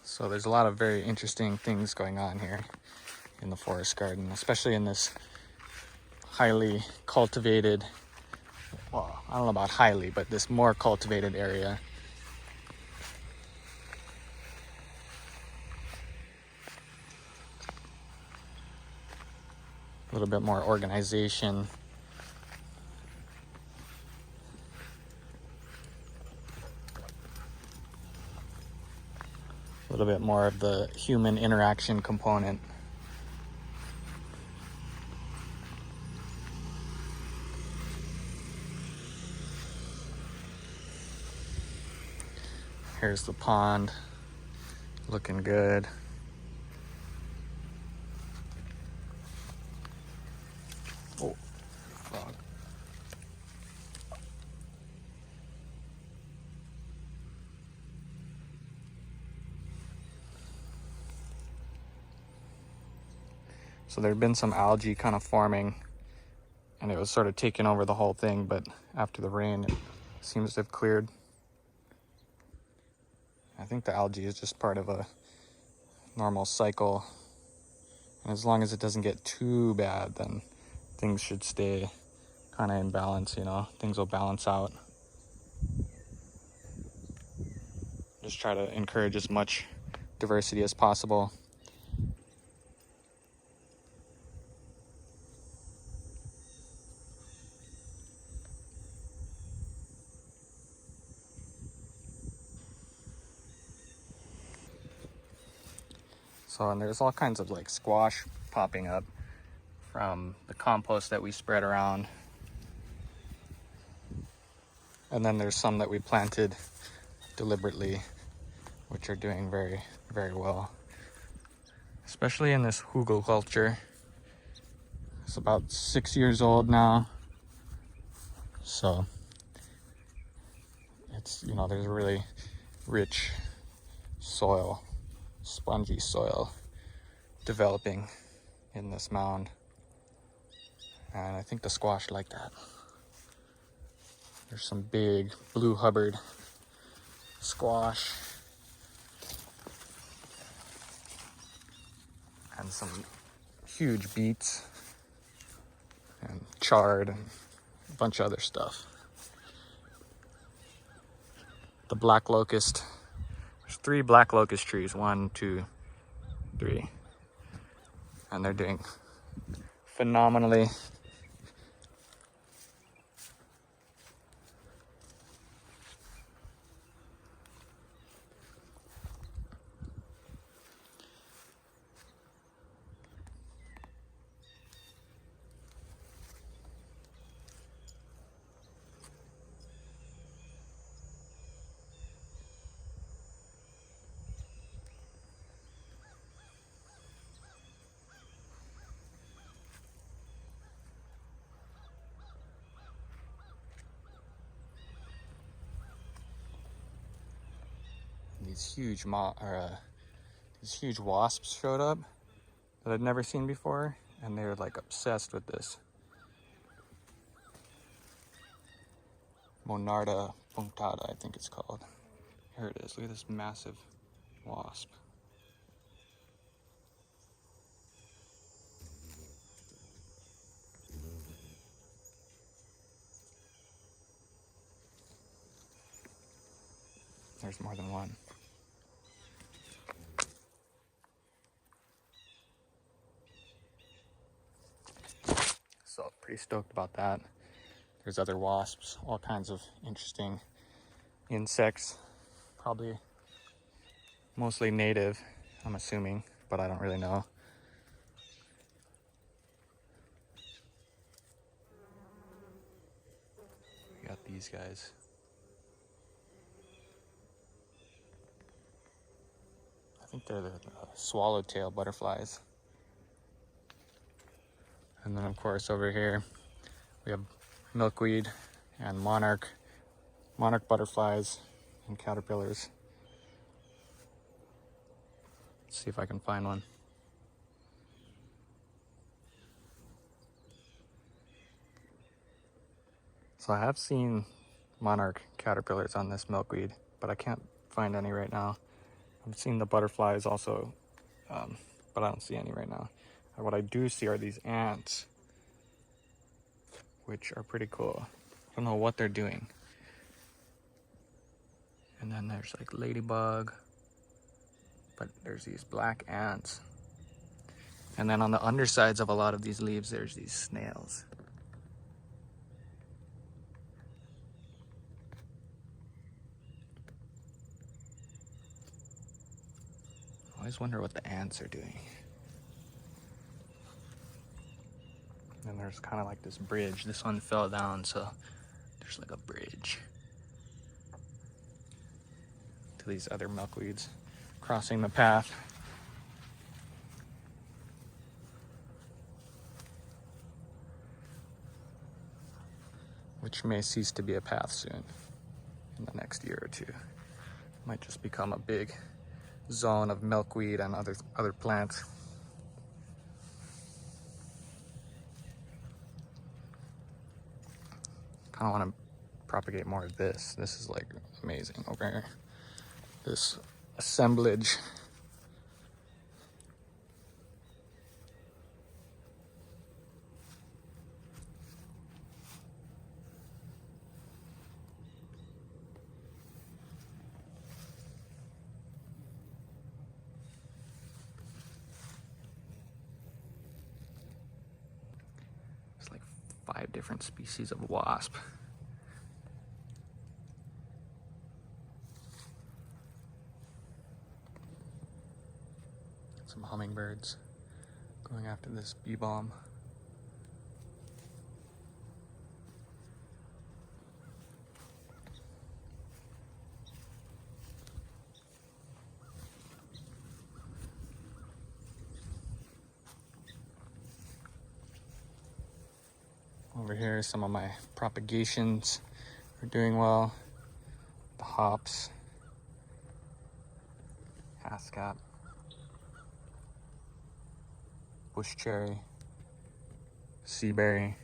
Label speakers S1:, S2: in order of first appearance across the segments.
S1: So there's a lot of very interesting things going on here in the forest garden, especially in this highly cultivated, well, I don't know about highly, but this more cultivated area. A little bit more organization. A little bit more of the human interaction component. Here's the pond, looking good. Oh, frog. So there had been some algae kind of forming, and it was sort of taking over the whole thing, but after the rain, it seems to have cleared. I think the algae is just part of a normal cycle, and as long as it doesn't get too bad, then things should stay kind of in balance, you know, things will balance out. Just try to encourage as much diversity as possible. So, and there's all kinds of like squash popping up from the compost that we spread around. And then there's some that we planted deliberately, which are doing very, very well. Especially in this hugel culture. It's about 6 years old now. So it's, you know, there's a really rich soil, spongy soil developing in this mound. And I think the squash like that. There's some big blue Hubbard squash. And some huge beets. And chard and a bunch of other stuff. The black locust. There's 3 black locust trees. 1, 2, 3. And they're doing phenomenally. These huge wasps showed up that I'd never seen before, and they're like obsessed with this Monarda punctata, I think it's called. Here it is. Look at this massive wasp. There's more than one. So pretty stoked about that. There's other wasps, all kinds of interesting insects, probably mostly native, I'm assuming, but I don't really know. We got these guys. I think they're the swallowtail butterflies. And then of course over here we have milkweed and monarch butterflies and caterpillars. Let's see if I can find one. So I have seen monarch caterpillars on this milkweed, but I can't find any right now. I've seen the butterflies also, but I don't see any right now. And what I do see are these ants, which are pretty cool. I don't know what they're doing. And then there's like ladybug, but there's these black ants. And then on the undersides of a lot of these leaves, there's these snails. I always wonder what the ants are doing. And there's kind of like this bridge. This one fell down, so there's like a bridge to these other milkweeds crossing the path. Which may cease to be a path soon in the next year or two. It might just become a big zone of milkweed and other plants. Kind of want to propagate more of this. This is like amazing over here. This assemblage. It's like 5 different species of wasp. Some hummingbirds going after this bee balm. Over here, some of my propagations are doing well. The hops, haskap, bush cherry, seaberry.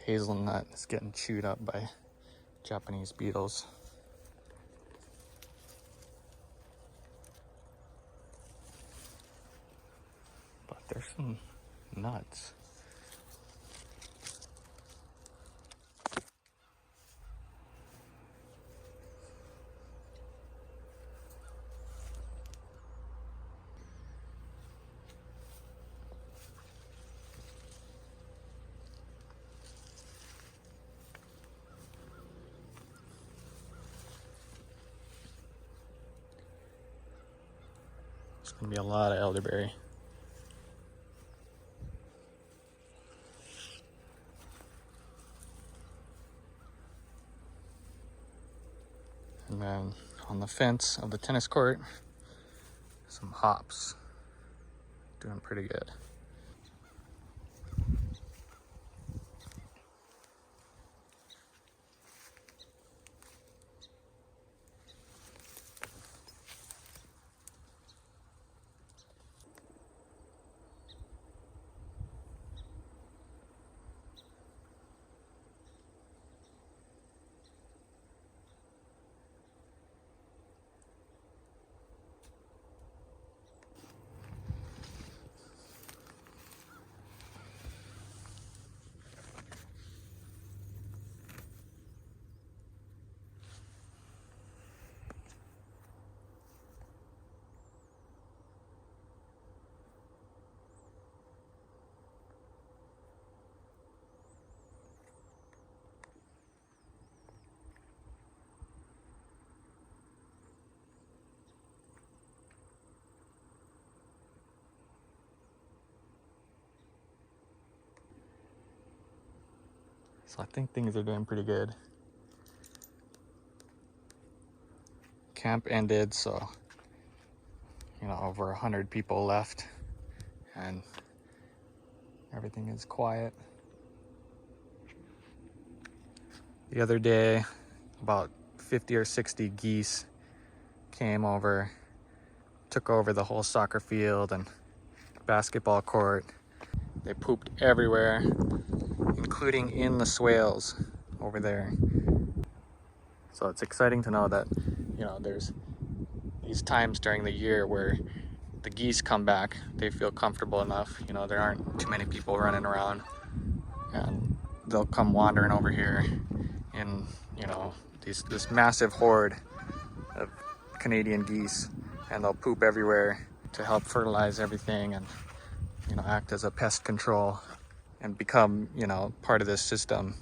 S1: Hazelnut is getting chewed up by Japanese beetles. But there's some nuts. There's gonna be a lot of elderberry. And then on the fence of the tennis court, some hops. Doing pretty good. So I think things are doing pretty good. Camp ended, so over 100 people left, and everything is quiet. The other day, about 50 or 60 geese came over, took over the whole soccer field and basketball court. They pooped everywhere, including in the swales over there. So it's exciting to know that, there's these times during the year where the geese come back. They feel comfortable enough. There aren't too many people running around, and they'll come wandering over here in, this massive horde of Canadian geese, and they'll poop everywhere to help fertilize everything and, act as a pest control and become, part of this system.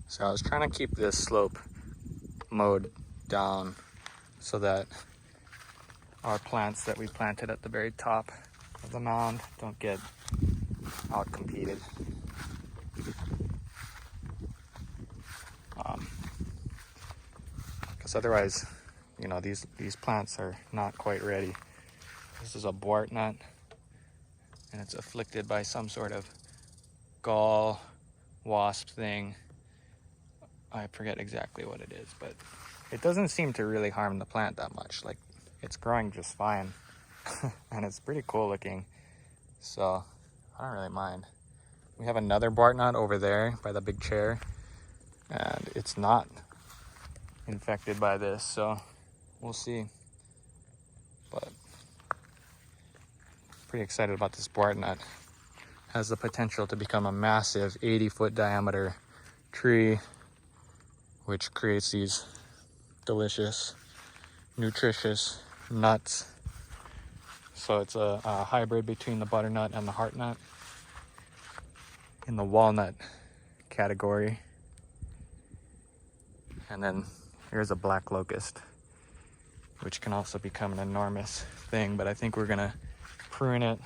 S1: So I was trying to keep this slope mowed down so that our plants that we planted at the very top of the mound don't get out-competed. Because otherwise, these plants are not quite ready. This is a buartnut, and it's afflicted by some sort of gall wasp thing. I forget exactly what it is, but it doesn't seem to really harm the plant that much. Like, it's growing just fine. And it's pretty cool looking, so I don't really mind. We have another buartnut over there by the big chair, and it's not infected by this, so we'll see. But pretty excited about this buartnut. Has the potential to become a massive 80-foot diameter tree, which creates these delicious, nutritious nuts. So it's a hybrid between the butternut and the heartnut in the walnut category. And then here's a black locust, which can also become an enormous thing, but I think we're gonna prune it,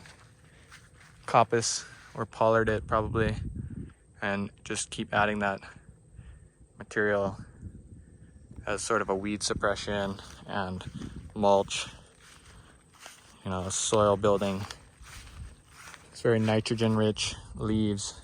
S1: coppice or pollard it probably, and just keep adding that material as sort of a weed suppression and mulch, soil building. It's very nitrogen rich leaves,